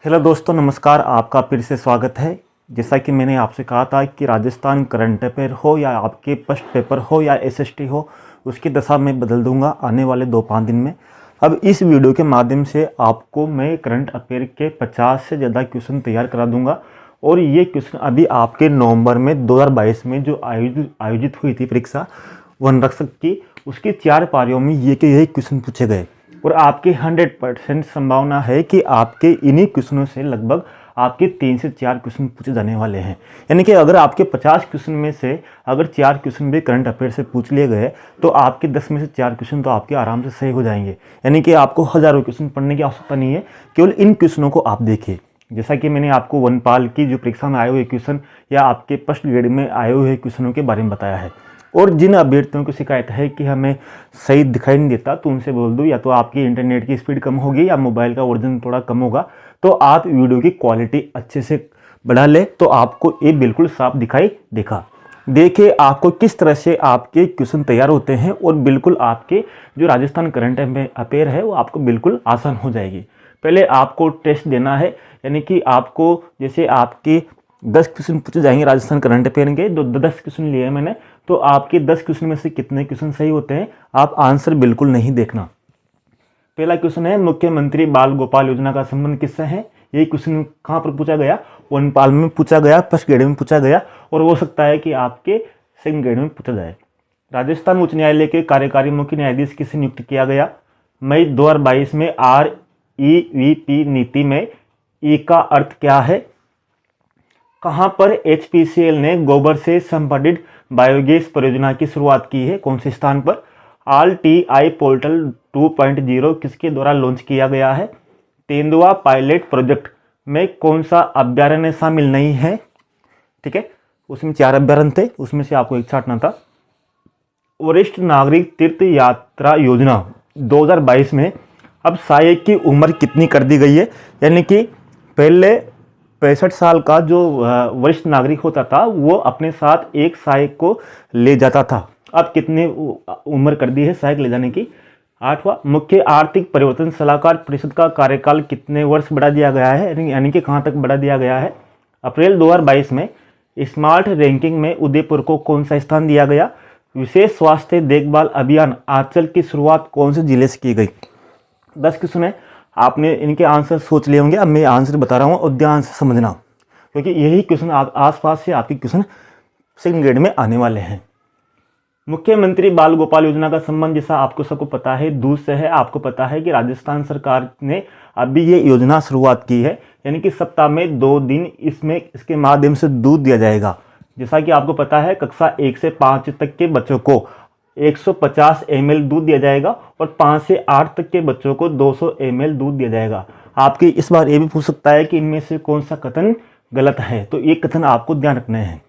Hello दोस्तों, नमस्कार। आपका फिर से स्वागत है। जैसा कि मैंने आपसे कहा था कि राजस्थान करंट अफेयर हो या आपके फर्स्ट पेपर हो या एसएसटी हो, उसकी दशा मैं बदल दूंगा आने वाले 2-5 दिन में। अब इस वीडियो के माध्यम से आपको मैं करंट अफेयर के 50 से ज़्यादा क्वेश्चन तैयार करा दूंगा। और ये क्वेश्चन अभी आपके नवंबर में 2022 में जो आयोजित हुई थी परीक्षा वन रक्षक की, उसकी 4 पारियों में यही क्वेश्चन पूछे गए। और आपकी 100% संभावना है कि आपके इन्हीं क्वेश्चनों से लगभग आपके 3 से 4 क्वेश्चन पूछे जाने वाले हैं। यानी कि अगर आपके 50 क्वेश्चन में से अगर 4 क्वेश्चन भी करंट अफेयर से पूछ लिए गए तो आपके 10 में से 4 क्वेश्चन तो आपके आराम से सही हो जाएंगे। यानी कि आपको हज़ारों क्वेश्चन पढ़ने की आवश्यकता नहीं है, केवल इन क्वेश्चनों को आप देखिए। जैसा कि मैंने आपको वनपाल की जो परीक्षा में आए हुए क्वेश्चन या आपके फर्स्ट ग्रेड में आए हुए क्वेश्चनों के बारे में बताया है। और जिन अभ्यर्थियों को शिकायत है कि हमें सही दिखाई नहीं देता, तो उनसे बोल दूँ या तो आपकी इंटरनेट की स्पीड कम होगी या मोबाइल का वर्जन थोड़ा कम होगा, तो आप वीडियो की क्वालिटी अच्छे से बढ़ा ले तो आपको ये बिल्कुल साफ दिखाई देगा। देखिए आपको किस तरह से आपके क्वेश्चन तैयार होते हैं और बिल्कुल आपके जो राजस्थान करंट अफेयर है वो आपको बिल्कुल आसान हो जाएगी। पहले आपको टेस्ट देना है, यानी कि आपको जैसे आपके 10 क्वेश्चन पूछे जाएंगे राजस्थान करंट अफेयर के, 10 क्वेश्चन लिए हैं मैंने, तो आपके 10 क्वेश्चन में से कितने क्वेश्चन सही होते हैं आप आंसर बिल्कुल नहीं देखना। पहला क्वेश्चन है, मुख्यमंत्री बाल गोपाल योजना का संबंध किससे है? ये क्वेश्चन कहाँ पर पूछा गया? वनपाल में पूछा गया, फर्स्ट ग्रेड में पूछा गया और हो सकता है कि आपके सेकंड ग्रेड में पूछा जाए। राजस्थान उच्च न्यायालय के कार्यकारी मुख्य न्यायाधीश किसे नियुक्त किया गया? मई 2022 में REVP नीति में ई का अर्थ क्या है? कहां पर HPCL ने गोबर से संपीड़ित बायोगैस परियोजना की शुरुआत की है? कौन से स्थान पर? RTI पोर्टल 2.0 किसके द्वारा लॉन्च किया गया है? तेंदुआ पायलट प्रोजेक्ट में कौन सा अभ्यारण्य शामिल नहीं है? ठीक है, उसमें 4 अभ्यारण्य थे, उसमें से आपको एक छांटना था। वरिष्ठ नागरिक तीर्थ यात्रा योजना 2022 में अब सहायक की उम्र कितनी कर दी गई है? यानी कि पहले 65 साल का जो वरिष्ठ नागरिक होता था वो अपने साथ एक सहायक को ले जाता था। अब कितनी उम्र कर दी है सहायक ले जाने की? 8वां, मुख्य आर्थिक परिवर्तन सलाहकार परिषद का कार्यकाल कितने वर्ष बढ़ा दिया गया है? यानी कि कहां तक बढ़ा दिया गया है? अप्रैल 2022 में स्मार्ट रैंकिंग में उदयपुर को कौन सा स्थान दिया गया? विशेष स्वास्थ्य देखभाल अभियान आंचल की शुरुआत कौन से जिले से की गई? 10 क्वेश्चन है, आपने इनके आंसर सोच लिए होंगे। अब मैं आंसर बता रहा हूँ और ध्यान से समझना, क्योंकि यही क्वेश्चन आसपास से आपके क्वेश्चन सेकंड ग्रेड में आने वाले हैं। मुख्यमंत्री बाल गोपाल योजना का संबंध जैसा आपको सबको पता है दूध से है। आपको पता है कि राजस्थान सरकार ने अभी ये योजना शुरुआत की है, यानी कि सप्ताह में 2 दिन इसके माध्यम से दूध दिया जाएगा। जैसा कि आपको पता है कक्षा 1 से 5 तक के बच्चों को 150 ml दूध दिया जाएगा और 5 से 8 तक के बच्चों को 200 ml दूध दिया जाएगा। आपके इस बार ये भी पूछ सकता है कि इनमें से कौन सा कथन गलत है, तो ये कथन आपको ध्यान रखना है।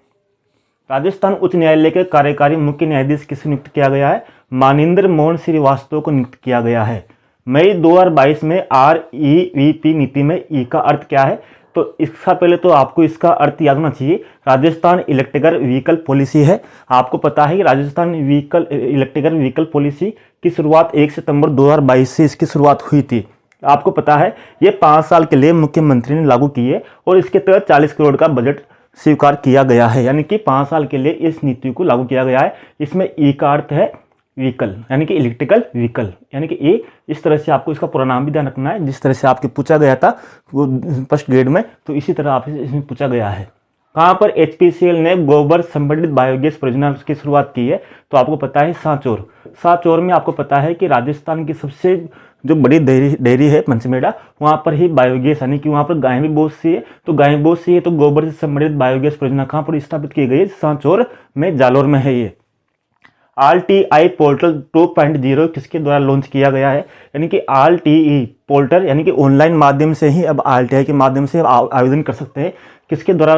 राजस्थान उच्च न्यायालय के कार्यकारी मुख्य न्यायाधीश किसे नियुक्त किया गया है? मानिंदर मोहन श्रीवास्तव को नियुक्त किया गया है। मई 2022 में REVP नीति में ई का अर्थ क्या है? तो इसका पहले तो आपको इसका अर्थ याद होना चाहिए। राजस्थान इलेक्ट्रिकल व्हीकल पॉलिसी है। आपको पता है कि राजस्थान इलेक्ट्रिकल व्हीकल पॉलिसी की शुरुआत 1 सितंबर 2022 से इसकी शुरुआत हुई थी। आपको पता है ये 5 साल के लिए मुख्यमंत्री ने लागू की है और इसके तहत 40 करोड़ का बजट स्वीकार किया गया है, यानी कि 5 साल के लिए इस नीति को लागू किया गया है। इसमें ई का अर्थ है व्हीकल, यानी कि इलेक्ट्रिकल व्हीकल, यानी कि ये इस तरह से आपको इसका पूरा नाम भी ध्यान रखना है। जिस तरह से आपके पूछा गया था वो फर्स्ट ग्रेड में, तो इसी तरह आप इसमें पूछा गया है। कहाँ पर HPCL ने गोबर संपीड़ित बायोगैस परियोजना की शुरुआत की है? तो आपको पता है सांचौर। सांचौर में आपको पता है कि राजस्थान की सबसे जो बड़ी डेयरी है पंचमेड़ा, वहाँ पर ही बायोगैस, यानी कि वहाँ पर गायें भी बहुत सी है, तो गायें बहुत सी है तो गोबर से संपीड़ित बायोगैस परियोजना कहाँ पर स्थापित की गई है? सांचौर में, जालोर में है ये। RTI पोर्टल 2.0 किसके द्वारा लॉन्च किया गया है? यानी कि RTI पोर्टल, यानी कि ऑनलाइन माध्यम से ही अब RTI के माध्यम से आवेदन कर सकते हैं। किसके द्वारा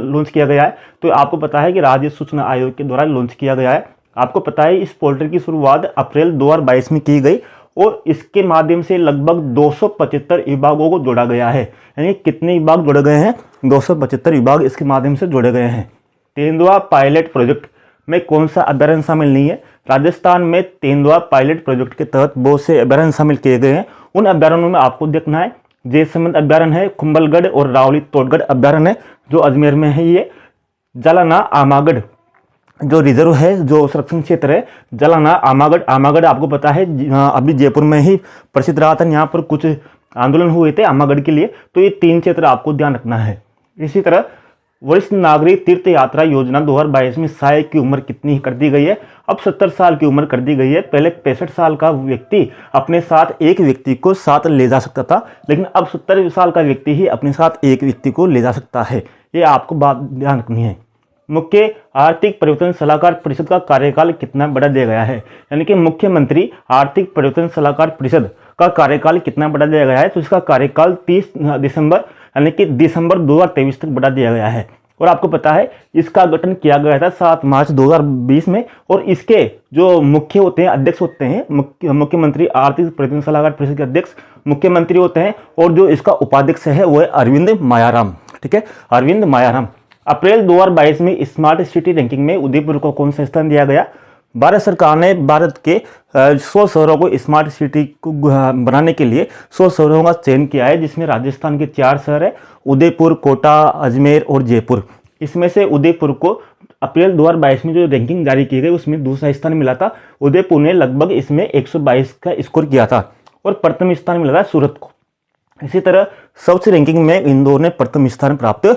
लॉन्च किया गया है? तो आपको पता है कि राज्य सूचना आयोग के द्वारा लॉन्च किया गया है। आपको पता है इस पोर्टल की शुरुआत अप्रैल 2022 में की गई और इसके माध्यम से लगभग 275 विभागों को जोड़ा गया है। यानी कितने विभाग जोड़े गए हैं? 275 विभाग इसके माध्यम से जोड़े गए हैं। तेंदुआ पायलट प्रोजेक्ट में कौन सा अभ्यारण्य शामिल नहीं है? राजस्थान में तेंदुआ पायलट प्रोजेक्ट के तहत बहुत से अभ्यारण्य शामिल किए गए हैं। उन अभ्यारण्यों में आपको देखना है जयसमंद अभ्यारण्य है, कुंभलगढ़ और रावली तोड़गढ़ अभ्यारण्य है जो अजमेर में है। ये जालाना आमागढ़ जो रिजर्व है, जो संरक्षण क्षेत्र है, जालाना आमागढ़। आमागढ़ आपको पता है अभी जयपुर में ही प्रसिद्ध रहा था, यहाँ पर कुछ आंदोलन हुए थे आमागढ़ के लिए। तो ये 3 क्षेत्र आपको ध्यान रखना है। इसी तरह वरिष्ठ नागरिक तीर्थ यात्रा योजना 2022 में सहायक की उम्र कितनी कर दी गई है? अब 70 साल की उम्र कर दी गई है। पहले 65 साल का व्यक्ति अपने साथ एक व्यक्ति को साथ ले जा सकता था, लेकिन अब 70 साल का व्यक्ति ही अपने साथ एक व्यक्ति को ले जा सकता है। ये आपको बात ध्यान रखनी है। मुख्य आर्थिक परिवर्तन सलाहकार परिषद का कार्यकाल कितना बढ़ा दिया गया है? यानी कि मुख्यमंत्री आर्थिक परिवर्तन सलाहकार परिषद का कार्यकाल कितना बढ़ा दिया गया है? तो इसका कार्यकाल 30 दिसंबर यानी कि दिसंबर 2023 तक बढ़ा दिया गया है। और आपको पता है इसका गठन किया गया था 7 मार्च 2020 में। और इसके जो मुख्य होते हैं, अध्यक्ष होते हैं, मुख्यमंत्री आर्थिक परिवर्तन सलाहकार परिषद के अध्यक्ष मुख्यमंत्री होते हैं। और जो इसका उपाध्यक्ष है वो है अरविंद मायाराम। ठीक है, अरविंद मायाराम। अप्रैल 2022 में स्मार्ट सिटी रैंकिंग में उदयपुर को कौन सा स्थान दिया गया? भारत सरकार ने भारत के 100 शहरों को स्मार्ट सिटी को बनाने के लिए 100 शहरों का चयन किया है, जिसमें राजस्थान के 4 शहर है, उदयपुर, कोटा, अजमेर और जयपुर। इसमें से उदयपुर को अप्रैल 2022 में जो रैंकिंग जारी की गई उसमें दूसरा स्थान मिला था। उदयपुर ने लगभग इसमें 122 का स्कोर किया था और प्रथम स्थान मिला था सूरत को। इसी तरह स्वच्छ रैंकिंग में इंदौर ने प्रथम स्थान प्राप्त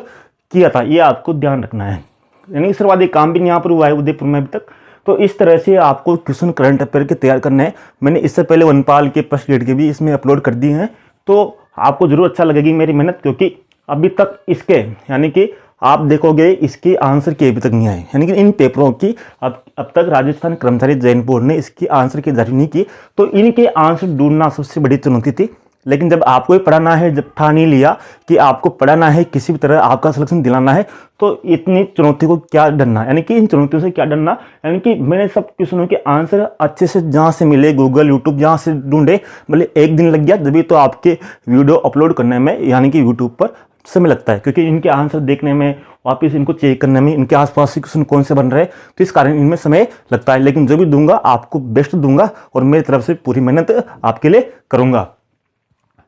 किया था। ये आपको ध्यान रखना है। यानी सर्वाधिक काम भी यहाँ पर हुआ है उदयपुर में अभी तक। तो इस तरह से आपको क्वेश्चन करंट अफेयर के तैयार करने हैं। मैंने इससे पहले वनपाल के फर्स्ट ग्रेड के भी इसमें अपलोड कर दिए हैं, तो आपको जरूर अच्छा लगेगी मेरी मेहनत, क्योंकि अभी तक इसके यानी कि आप देखोगे इसके आंसर के अभी तक नहीं आए। यानी कि इन पेपरों की अब तक राजस्थान कर्मचारी चयन बोर्ड ने इसकी आंसर की जारी नहीं की। तो इनके आंसर ढूंढना सबसे बड़ी चुनौती थी। लेकिन जब आपको ही पढ़ाना है, जब ठान ही लिया कि आपको पढ़ाना है, किसी भी तरह आपका सिलेक्शन दिलाना है, तो इतनी चुनौती को क्या डरना, यानी कि इन चुनौतियों से क्या डरना। यानी कि मैंने सब क्वेश्चनों के आंसर अच्छे से जहाँ से मिले, गूगल, यूट्यूब जहाँ से ढूंढे, मतलब 1 दिन लग गया, जब तो आपके वीडियो अपलोड करने में यानी कि यूट्यूब पर समय लगता है, क्योंकि इनके आंसर देखने में, वापस इनको चेक करने में, इनके आसपास से क्वेश्चन कौन से बन रहे हैं, तो इस कारण इनमें समय लगता है। लेकिन जो भी दूंगा आपको बेस्ट दूंगा और मेरी तरफ से पूरी मेहनत आपके लिए करूंगा।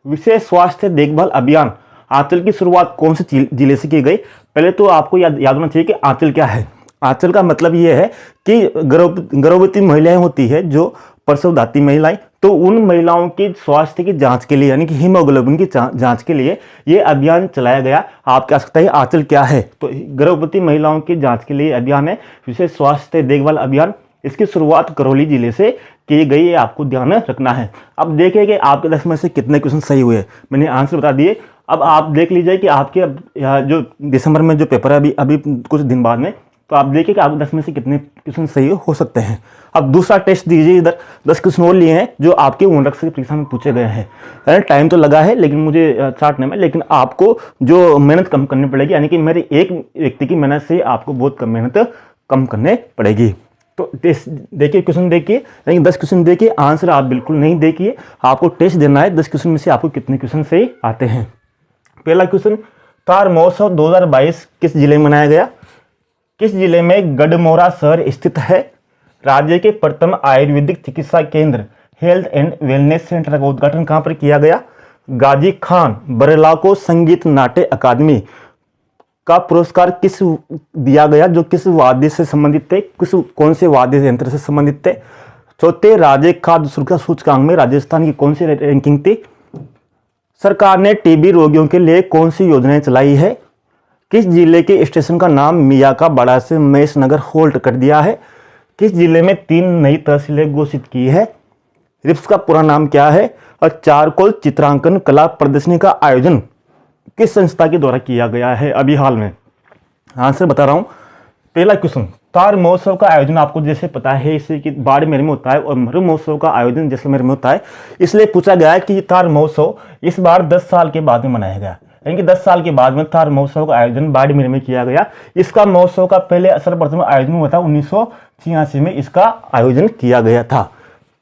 विशेष स्वास्थ्य देखभाल अभियान आंचल की शुरुआत कौन से जिले से की गई? पहले तो आपको याद होना चाहिए कि आंचल क्या है। आंचल का मतलब ये है कि गर्भवती महिलाएं होती है, जो प्रसवधाती महिलाएं, तो उन महिलाओं की स्वास्थ्य की जांच के लिए यानी कि हीमोग्लोबिन की जांच के लिए ये अभियान चलाया गया। आप कह सकते हैं आंचल क्या है? तो गर्भवती महिलाओं की जांच के लिए अभियान है विशेष स्वास्थ्य देखभाल अभियान। इसकी शुरुआत करौली जिले से की गई है, आपको ध्यान रखना है। अब देखिए कि आपके 10 में से कितने क्वेश्चन सही हुए। मैंने आंसर बता दिए। अब आप देख लीजिए कि आपके जो दिसंबर में जो पेपर है अभी कुछ दिन बाद में, तो आप देखिए कि आप 10 में से कितने क्वेश्चन सही हो सकते हैं। अब दूसरा टेस्ट दीजिए। इधर 10 क्वेश्चन और लिए हैं जो आपके उनरक्स की परीक्षा में पूछे गए हैं। टाइम तो लगा है लेकिन मुझे चाटने में, लेकिन आपको जो मेहनत कम करनी पड़ेगी, यानी कि मेरे एक व्यक्ति की मेहनत से आपको बहुत कम मेहनत कम करनी पड़ेगी। तो टेस्ट देखिए, क्वेश्चन देखिए, यानी 10 क्वेश्चन देखिए, आंसर आप बिल्कुल नहीं देखिए, आपको टेस्ट देना है 10 क्वेश्चन में से आपको कितने क्वेश्चन सही आते हैं। पहला क्वेश्चन, तार महोत्सव 2022 किस जिले में मनाया गया? किस जिले में गढ़मोरा शहर स्थित है? राज्य के प्रथम आयुर्वेदिक चिकित्सा केंद्र हेल्थ एंड वेलनेस सेंटर का उद्घाटन कहां पर किया गया? गाजी खान बरेला को संगीत नाट्य अकादमी का पुरस्कार किस दिया गया, जो किस वाद्य से संबंधित थे, कौन से वाद्य यंत्र से संबंधित थे? चौथे, राज्य खाद्य सुरक्षा सूचकांक में राजस्थान की कौन सी रैंकिंग थी? सरकार ने टीबी रोगियों के लिए कौन सी योजनाएं चलाई है? किस जिले के स्टेशन का नाम मियाँ का बड़ा से महेश नगर होल्ट कर दिया है? किस जिले में 3 नई तहसीलें घोषित की है? रिप्स का पूरा नाम क्या है? और चारकोल चित्रांकन कला प्रदर्शनी का आयोजन किस संस्था के द्वारा किया गया है अभी हाल में? आंसर बता रहा हूं। पहला क्वेश्चन, तार महोत्सव का आयोजन आपको जैसे पता है इसे कि बाड़मेर में होता है और मरु महोत्सव का आयोजन जैसलमेर में होता है, इसलिए पूछा गया है कि तार महोत्सव इस बार 10 साल के बाद में मनाया गया, यानी कि 10 साल के बाद में तार महोत्सव का आयोजन बाड़मेर में किया गया। इसका महोत्सव का पहले सर्वप्रथम आयोजन हुआ था 1986 में, इसका आयोजन किया गया था।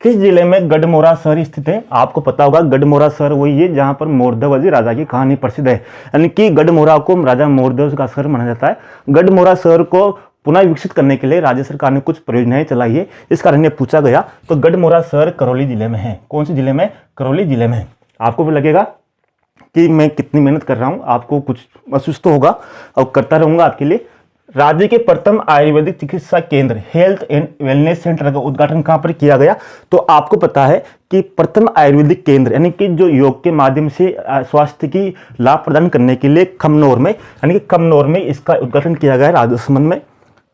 किस जिले में गढ़मोरा शहर स्थित है? आपको पता होगा गढ़मोरा शहर वही है जहां पर मोरध्वज राजा की कहानी प्रसिद्ध है, यानी कि गढ़मोरा को राजा मोरध्वज का शहर माना जाता है। गढ़मोरा शहर को पुनः विकसित करने के लिए राज्य सरकार ने कुछ परियोजनाएं चलाई है, इस कारण ये पूछा गया। तो गढ़मोरा शहर करौली जिले में है। कौन से जिले में? करौली जिले में। आपको भी लगेगा कि मैं कितनी मेहनत कर रहा हूँ, आपको कुछ महसूस तो होगा और करता रहूँगा आपके लिए। राज्य के प्रथम आयुर्वेदिक चिकित्सा केंद्र हेल्थ एंड वेलनेस सेंटर का उद्घाटन कहाँ पर किया गया? तो आपको पता है कि प्रथम आयुर्वेदिक केंद्र यानी कि जो योग के माध्यम से स्वास्थ्य की लाभ प्रदान करने के लिए खमनोर में यानी कि कमनौर में इसका उद्घाटन किया गया है राजस्थान में।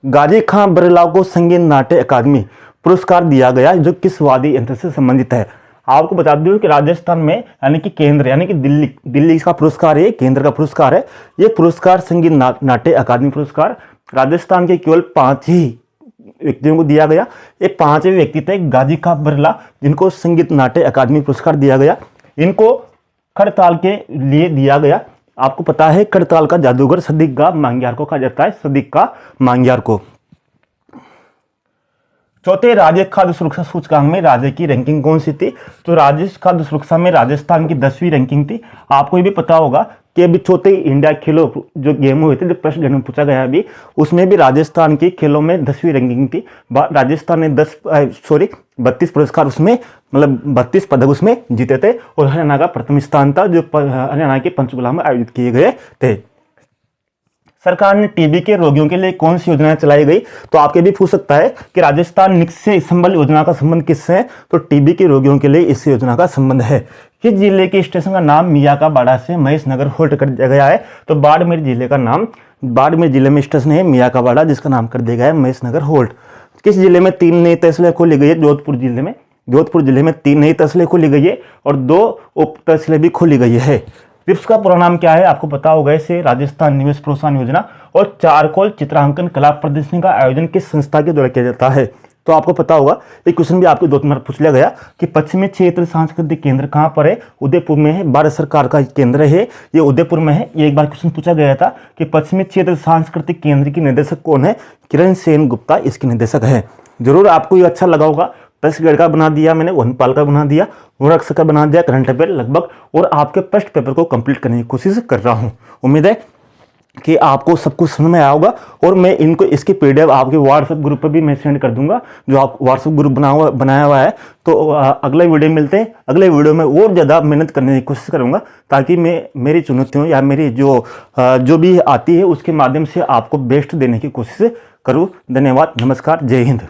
गाजी खां बरला को संगीत नाट्य अकादमी पुरस्कार दिया गया जो किस वाद्य यंत्र से संबंधित है? आपको बता दूं कि राजस्थान में यानी कि केंद्र यानी कि दिल्ली का पुरस्कार है, केंद्र का पुरस्कार है। ये पुरस्कार संगीत नाट्य अकादमी पुरस्कार राजस्थान के केवल 5 ही व्यक्तियों को दिया गया। ये 5 व्यक्ति थे गाजी खां बरला जिनको संगीत नाट्य अकादमी पुरस्कार दिया गया। इनको खड़ताल के लिए दिया गया। आपको पता है खड़ताल का जादूगर सदीक का मांग्यार को कहा जाता है, सदीक का मांग्यार को। चौथे राज्य खाद्य सुरक्षा सूचकांक में राज्य की रैंकिंग कौन सी थी? तो राज्य खाद्य सुरक्षा में राजस्थान की 10वीं रैंकिंग थी। आपको ये भी पता होगा कि अभी चौथे इंडिया खेलो जो गेम हुए थे, जो प्रश्न गेम पूछा गया अभी, उसमें भी राजस्थान की खेलों में 10वीं रैंकिंग थी। राजस्थान ने 32 पुरस्कार उसमें मतलब 32 पदक उसमें जीते थे और हरियाणा का प्रथम स्थान था जो हरियाणा के पंचकुला में आयोजित किए गए थे। सरकार ने टीबी के रोगियों के लिए कौन सी योजना चलाई गई? तो आपके भी पूछ सकता है कि राजस्थान निक्षय संबल योजना का संबंध किससे है? तो टीबी के रोगियों के लिए इस योजना का संबंध है। किस जिले के स्टेशन का नाम मियाँ का बाड़ा से महेश नगर होल्ड कर दिया गया है? तो बाड़मेर जिले का नाम, बाड़मेर जिले में स्टेशन है मियाँ का बाड़ा जिसका नाम कर दिया गया है महेश नगर होल्ड। किस जिले में 3 नई तहसीलें खोली गई है? जोधपुर जिले में। जोधपुर जिले में 3 नई तहसीलें खोली गई है और 2 उप तहसीलें भी खोली गई है। रिप्स का पूरा नाम क्या है? आपको पता होगा इसे, राजस्थान निवेश प्रोत्साहन योजना। और चारकोल चित्रांकन कला प्रदर्शनी का आयोजन किस संस्था के द्वारा किया जाता है? तो आपको पता होगा, एक क्वेश्चन भी आपको 2-3 बार पूछ लिया गया कि पश्चिमी क्षेत्र सांस्कृतिक केंद्र कहाँ पर है? उदयपुर में है। भारत सरकार का केंद्र है, ये उदयपुर में है। ये एक बार क्वेश्चन पूछा गया था कि पश्चिमी क्षेत्र सांस्कृतिक केंद्र की निदेशक कौन है? किरण सेन गुप्ता इसकी निदेशक है। जरूर आपको ये अच्छा लगा होगा। प्रश्न का बना दिया मैंने, वनपाल का बना दिया, वनरक्षक का बना दिया, करंट अफेयर लगभग, और आपके फर्स्ट पेपर को कंप्लीट करने की कोशिश कर रहा हूं। उम्मीद है कि आपको सब कुछ समझ में आया होगा और मैं इनको इसके पीडीएफ आपके व्हाट्सएप ग्रुप पर भी मैं सेंड कर दूंगा जो आप व्हाट्सएप ग्रुप बनाया हुआ है। तो अगले वीडियो में मिलते हैं। अगले वीडियो में और ज़्यादा मेहनत करने की कोशिश करूंगा ताकि मैं मेरी चुनौतियों या मेरी जो भी आती है उसके माध्यम से आपको बेस्ट देने की कोशिश करूँ। धन्यवाद, नमस्कार, जय हिंद।